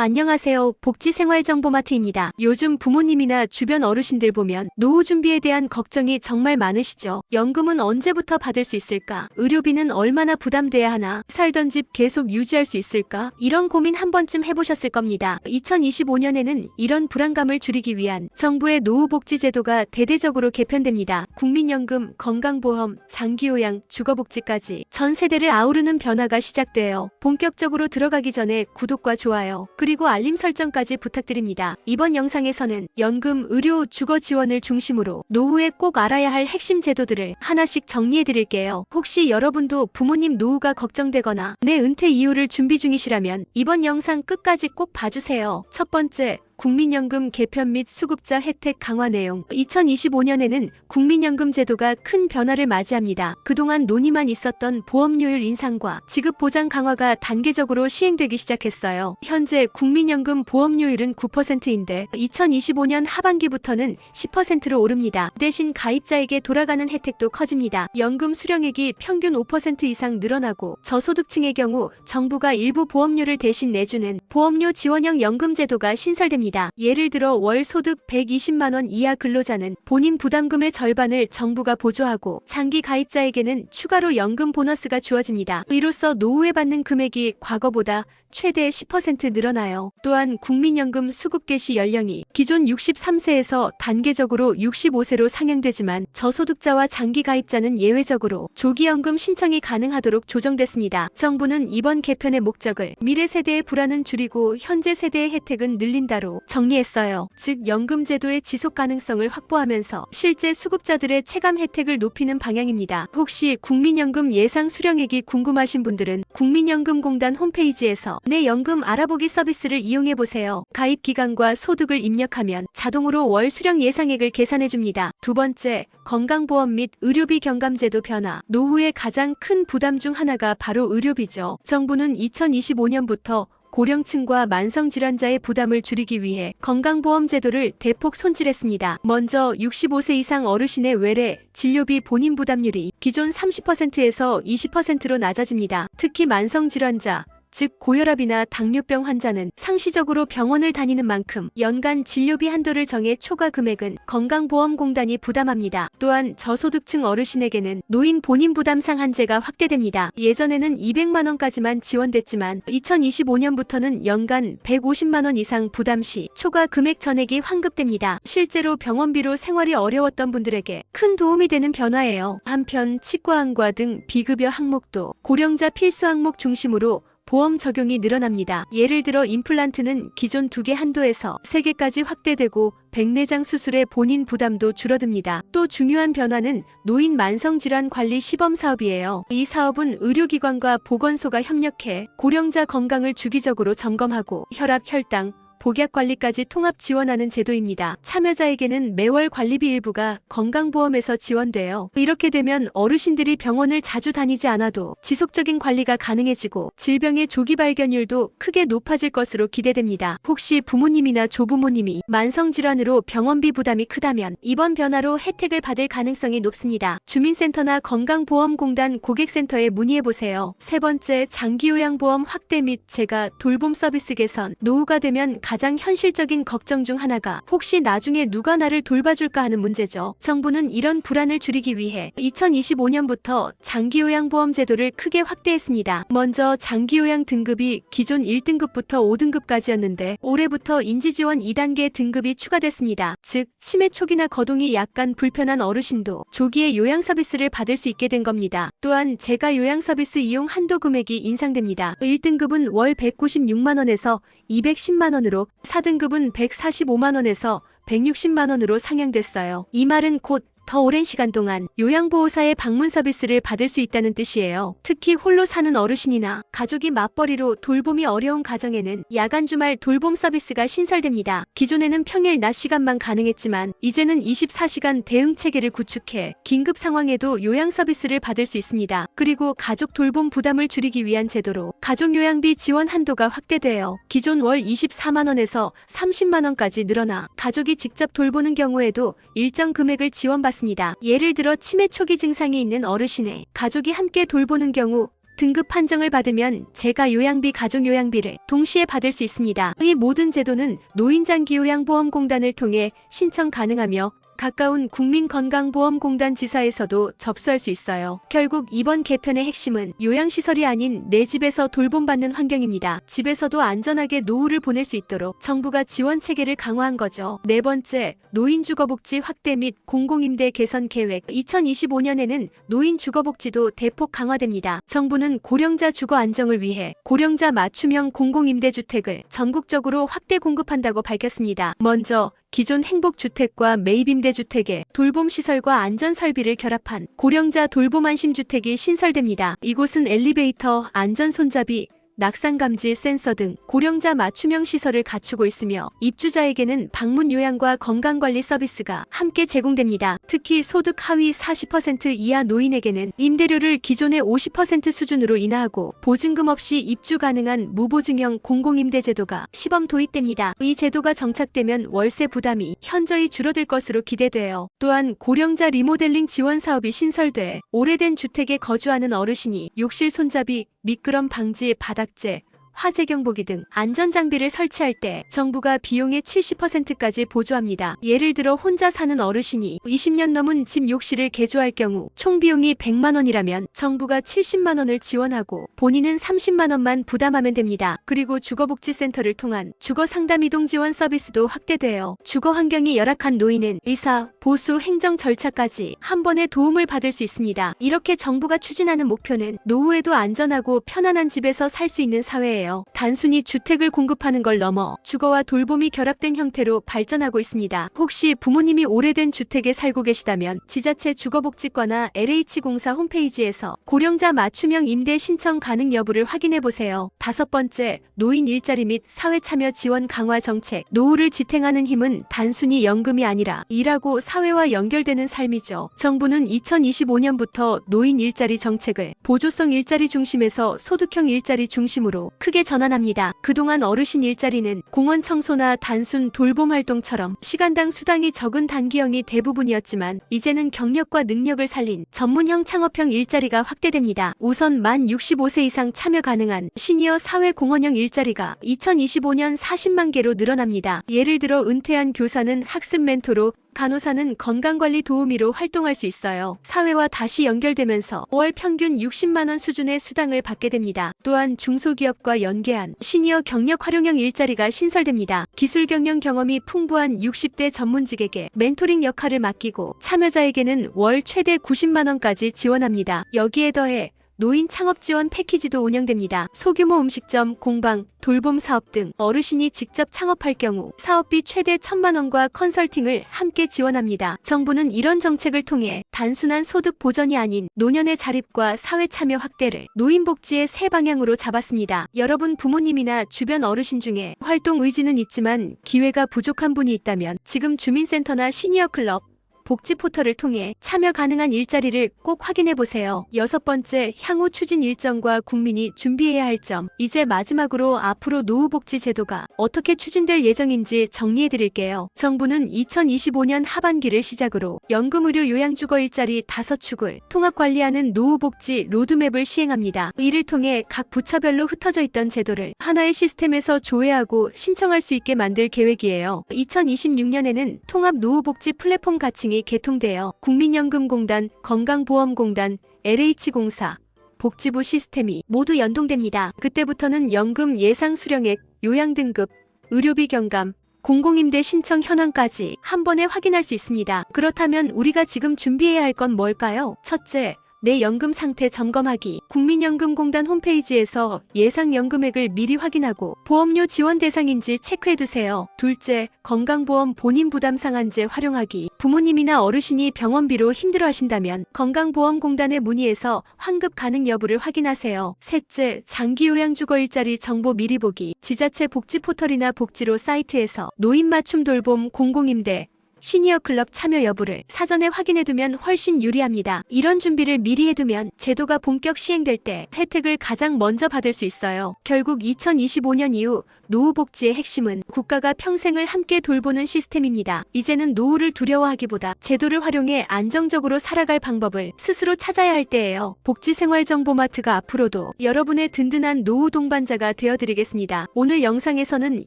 안녕하세요. 복지생활정보마트입니다. 요즘 부모님이나 주변 어르신들 보면 노후 준비에 대한 걱정이 정말 많으시죠? 연금은 언제부터 받을 수 있을까? 의료비는 얼마나 부담돼야 하나? 살던 집 계속 유지할 수 있을까? 이런 고민 한 번쯤 해보셨을 겁니다. 2025년에는 이런 불안감을 줄이기 위한 정부의 노후복지제도가 대대적으로 개편됩니다. 국민연금, 건강보험, 장기요양, 주거복지까지 전 세대를 아우르는 변화가 시작돼요. 본격적으로 들어가기 전에 구독과 좋아요, 그리고 알림 설정까지 부탁드립니다. 이번 영상에서는 연금, 의료, 주거 지원을 중심으로 노후에 꼭 알아야 할 핵심 제도들을 하나씩 정리해드릴게요. 혹시 여러분도 부모님 노후가 걱정되거나 내 은퇴 이후를 준비 중이시라면 이번 영상 끝까지 꼭 봐주세요. 첫 번째, 국민연금 개편 및 수급자 혜택 강화 내용. 2025년에는 국민연금 제도가 큰 변화를 맞이합니다. 그동안 논의만 있었던 보험료율 인상과 지급 보장 강화가 단계적으로 시행되기 시작했어요. 현재 국민연금 보험료율은 9%인데 2025년 하반기부터는 10%로 오릅니다. 대신 가입자에게 돌아가는 혜택도 커집니다. 연금 수령액이 평균 5% 이상 늘어나고 저소득층의 경우 정부가 일부 보험료를 대신 내주는 보험료 지원형 연금 제도가 신설됩니다. 예를 들어 월 소득 120만원 이하 근로자는 본인 부담금의 절반을 정부가 보조하고 장기 가입자에게는 추가로 연금 보너스가 주어집니다. 이로써 노후에 받는 금액이 과거보다 최대 10% 늘어나요. 또한 국민연금 수급 개시 연령이 기존 63세에서 단계적으로 65세로 상향되지만 저소득자와 장기 가입자는 예외적으로 조기연금 신청이 가능하도록 조정됐습니다. 정부는 이번 개편의 목적을 미래 세대의 불안은 줄이고 현재 세대의 혜택은 늘린다로 정리했어요. 즉 연금 제도의 지속 가능성을 확보하면서 실제 수급자들의 체감 혜택을 높이는 방향입니다. 혹시 국민연금 예상 수령액이 궁금하신 분들은 국민연금공단 홈페이지에서 내 연금 알아보기 서비스를 이용해보세요. 가입 기간과 소득을 입력하면 자동으로 월 수령 예상액을 계산해줍니다. 두 번째, 건강보험 및 의료비 경감제도 변화. 노후의 가장 큰 부담 중 하나가 바로 의료비죠. 정부는 2025년부터 고령층과 만성질환자의 부담을 줄이기 위해 건강보험 제도를 대폭 손질했습니다. 먼저 65세 이상 어르신의 외래, 진료비 본인 부담률이 기존 30%에서 20%로 낮아집니다. 특히 만성질환자, 즉 고혈압이나 당뇨병 환자는 상시적으로 병원을 다니는 만큼 연간 진료비 한도를 정해 초과 금액은 건강보험공단이 부담합니다. 또한 저소득층 어르신에게는 노인 본인 부담 상한제가 확대됩니다. 예전에는 200만원까지만 지원됐지만 2025년부터는 연간 150만원 이상 부담 시 초과 금액 전액이 환급됩니다. 실제로 병원비로 생활이 어려웠던 분들에게 큰 도움이 되는 변화예요. 한편 치과항과 등 비급여 항목도 고령자 필수 항목 중심으로 보험 적용이 늘어납니다. 예를 들어 임플란트는 기존 2개 한도에서 3개까지 확대되고 백내장 수술의 본인 부담도 줄어듭니다. 또 중요한 변화는 노인 만성질환 관리 시범 사업이에요. 이 사업은 의료기관과 보건소가 협력해 고령자 건강을 주기적으로 점검하고 혈압, 혈당, 복약 관리까지 통합 지원하는 제도입니다. 참여자에게는 매월 관리비 일부가 건강보험에서 지원돼요. 이렇게 되면 어르신들이 병원을 자주 다니지 않아도 지속적인 관리가 가능해지고 질병의 조기 발견율도 크게 높아질 것으로 기대됩니다. 혹시 부모님이나 조부모님이 만성질환으로 병원비 부담이 크다면 이번 변화로 혜택을 받을 가능성이 높습니다. 주민센터나 건강보험공단 고객센터에 문의해보세요. 세 번째, 장기요양보험 확대 및 재가 돌봄 서비스 개선. 노후가 되면 가장 현실적인 걱정 중 하나가 혹시 나중에 누가 나를 돌봐줄까 하는 문제죠. 정부는 이런 불안을 줄이기 위해 2025년부터 장기요양보험 제도를 크게 확대했습니다. 먼저 장기요양 등급이 기존 1등급부터 5등급까지였는데 올해부터 인지지원 2단계 등급이 추가됐습니다. 즉 치매 초기나 거동이 약간 불편한 어르신도 조기에 요양 서비스를 받을 수 있게 된 겁니다. 또한 재가 요양 서비스 이용 한도 금액이 인상됩니다. 1등급은 월 196만원에서 210만원으로 4등급은 145만원에서 160만원으로 상향됐어요. 이 말은 곧 더 오랜 시간 동안 요양보호사의 방문 서비스를 받을 수 있다는 뜻이에요. 특히 홀로 사는 어르신이나 가족이 맞벌이로 돌봄이 어려운 가정에는 야간 주말 돌봄 서비스가 신설됩니다. 기존에는 평일 낮 시간만 가능했지만 이제는 24시간 대응 체계를 구축해 긴급 상황에도 요양 서비스를 받을 수 있습니다. 그리고 가족 돌봄 부담을 줄이기 위한 제도로 가족요양비 지원 한도가 확대돼요. 기존 월 24만원에서 30만원까지 늘어나 가족이 직접 돌보는 경우에도 일정 금액을 지원받습니다. 예를 들어 치매 초기 증상이 있는 어르신의 가족이 함께 돌보는 경우 등급 판정을 받으면 재가 요양비, 가족 요양비를 동시에 받을 수 있습니다. 이 모든 제도는 노인장기요양보험공단을 통해 신청 가능하며 가까운 국민건강보험공단 지사에서도 접수할 수 있어요. 결국 이번 개편의 핵심은 요양시설이 아닌 내 집에서 돌봄받는 환경입니다. 집에서도 안전하게 노후를 보낼 수 있도록 정부가 지원 체계를 강화한 거죠. 네 번째, 노인주거복지 확대 및 공공임대 개선 계획. 2025년에는 노인주거복지도 대폭 강화됩니다. 정부는 고령자 주거 안정을 위해 고령자 맞춤형 공공임대주택을 전국적으로 확대 공급한다고 밝혔습니다. 먼저 기존 행복주택과 매입임대주택의 돌봄시설과 안전설비를 결합한 고령자 돌봄안심주택이 신설됩니다. 이곳은 엘리베이터, 안전손잡이, 낙상감지 센서 등 고령자 맞춤형 시설을 갖추고 있으며 입주자에게는 방문 요양과 건강관리 서비스가 함께 제공됩니다. 특히 소득 하위 40% 이하 노인에게는 임대료를 기존의 50% 수준으로 인하하고 보증금 없이 입주 가능한 무보증형 공공임대제도가 시범 도입됩니다. 이 제도가 정착되면 월세 부담이 현저히 줄어들 것으로 기대돼요. 또한 고령자 리모델링 지원 사업이 신설돼 오래된 주택에 거주하는 어르신이 욕실 손잡이, 미끄럼 방지, 바닥재, 화재 경보기 등 안전장비를 설치할 때 정부가 비용의 70%까지 보조합니다. 예를 들어 혼자 사는 어르신이 20년 넘은 집 욕실을 개조할 경우 총 비용이 100만 원이라면 정부가 70만 원을 지원하고 본인은 30만 원만 부담하면 됩니다. 그리고 주거복지센터를 통한 주거상담 이동 지원 서비스도 확대돼요. 주거 환경이 열악한 노인은 의사, 보수, 행정 절차까지 한 번에 도움을 받을 수 있습니다. 이렇게 정부가 추진하는 목표는 노후에도 안전하고 편안한 집에서 살 수 있는 사회예요. 단순히 주택을 공급하는 걸 넘어 주거와 돌봄이 결합된 형태로 발전하고 있습니다. 혹시 부모님이 오래된 주택에 살고 계시다면 지자체 주거복지과나 LH공사 홈페이지에서 고령자 맞춤형 임대 신청 가능 여부를 확인해보세요. 다섯 번째, 노인 일자리 및 사회참여 지원 강화 정책. 노후를 지탱하는 힘은 단순히 연금이 아니라 일하고 사회와 연결되는 삶이죠. 정부는 2025년부터 노인 일자리 정책을 보조성 일자리 중심에서 소득형 일자리 중심으로 크게 전환합니다. 그동안 어르신 일자리는 공원 청소나 단순 돌봄 활동처럼 시간당 수당이 적은 단기형이 대부분이었지만 이제는 경력과 능력을 살린 전문형 창업형 일자리가 확대됩니다. 우선 만 65세 이상 참여 가능한 시니어 사회공헌형 일자리가 2025년 40만 개로 늘어납니다. 예를 들어 은퇴한 교사는 학습 멘토로, 간호사는 건강관리 도우미로 활동할 수 있어요. 사회와 다시 연결되면서 월 평균 60만 원 수준의 수당을 받게 됩니다. 또한 중소기업과 연계한 시니어 경력 활용형 일자리가 신설됩니다. 기술 경영 경험이 풍부한 60대 전문직에게 멘토링 역할을 맡기고 참여자에게는 월 최대 90만 원까지 지원합니다. 여기에 더해 노인 창업 지원 패키지도 운영됩니다. 소규모 음식점, 공방, 돌봄 사업 등 어르신이 직접 창업할 경우 사업비 최대 1,000만 원과 컨설팅을 함께 지원합니다. 정부는 이런 정책을 통해 단순한 소득 보전이 아닌 노년의 자립과 사회 참여 확대를 노인복지의 새 방향으로 잡았습니다. 여러분 부모님이나 주변 어르신 중에 활동 의지는 있지만 기회가 부족한 분이 있다면 지금 주민센터나 시니어 클럽, 복지 포털을 통해 참여 가능한 일자리를 꼭 확인해보세요. 여섯 번째, 향후 추진 일정과 국민이 준비해야 할 점. 이제 마지막으로 앞으로 노후복지 제도가 어떻게 추진될 예정인지 정리해드릴게요. 정부는 2025년 하반기를 시작으로 연금의료 요양주거 일자리 5축을 통합관리하는 노후복지 로드맵을 시행합니다. 이를 통해 각 부처별로 흩어져 있던 제도를 하나의 시스템에서 조회하고 신청할 수 있게 만들 계획이에요. 2026년에는 통합노후복지 플랫폼 가칭이 개통되어 국민연금공단, 건강보험공단, LH공사, 복지부 시스템이 모두 연동됩니다. 그때부터는 연금 예상 수령액, 요양등급, 의료비 경감, 공공임대 신청 현황까지 한 번에 확인할 수 있습니다. 그렇다면 우리가 지금 준비해야 할 건 뭘까요? 첫째, 내 연금 상태 점검하기. 국민연금공단 홈페이지에서 예상 연금액을 미리 확인하고 보험료 지원 대상인지 체크해두세요. 둘째, 건강보험 본인 부담 상한제 활용하기. 부모님이나 어르신이 병원비로 힘들어하신다면 건강보험공단에 문의해서 환급 가능 여부를 확인하세요. 셋째, 장기요양주거 일자리 정보 미리 보기. 지자체 복지포털이나 복지로 사이트에서 노인 맞춤 돌봄 공공임대, 시니어 클럽 참여 여부를 사전에 확인해두면 훨씬 유리합니다. 이런 준비를 미리 해두면 제도가 본격 시행될 때 혜택을 가장 먼저 받을 수 있어요. 결국 2025년 이후 노후 복지의 핵심은 국가가 평생을 함께 돌보는 시스템입니다. 이제는 노후를 두려워하기보다 제도를 활용해 안정적으로 살아갈 방법을 스스로 찾아야 할 때예요. 복지생활정보마트가 앞으로도 여러분의 든든한 노후 동반자가 되어드리겠습니다. 오늘 영상에서는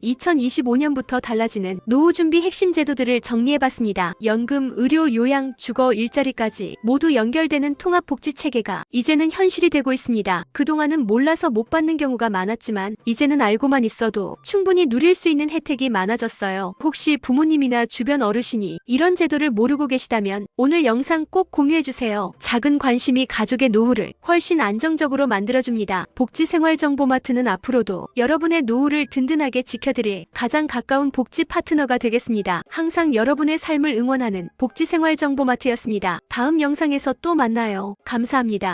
2025년부터 달라지는 노후 준비 핵심 제도들을 정리해봤습니다. 연금, 의료, 요양, 주거, 일자리까지 모두 연결되는 통합복지 체계가 이제는 현실이 되고 있습니다. 그동안은 몰라서 못 받는 경우가 많았지만 이제는 알고만 있어도 충분히 누릴 수 있는 혜택이 많아졌어요. 혹시 부모님이나 주변 어르신이 이런 제도를 모르고 계시다면 오늘 영상 꼭 공유해주세요. 작은 관심이 가족의 노후를 훨씬 안정적으로 만들어줍니다. 복지생활정보마트는 앞으로도 여러분의 노후를 든든하게 지켜드릴 가장 가까운 복지 파트너가 되겠습니다. 항상 여러분의 삶을 응원하는 복지생활정보마트였습니다. 다음 영상에서 또 만나요. 감사합니다.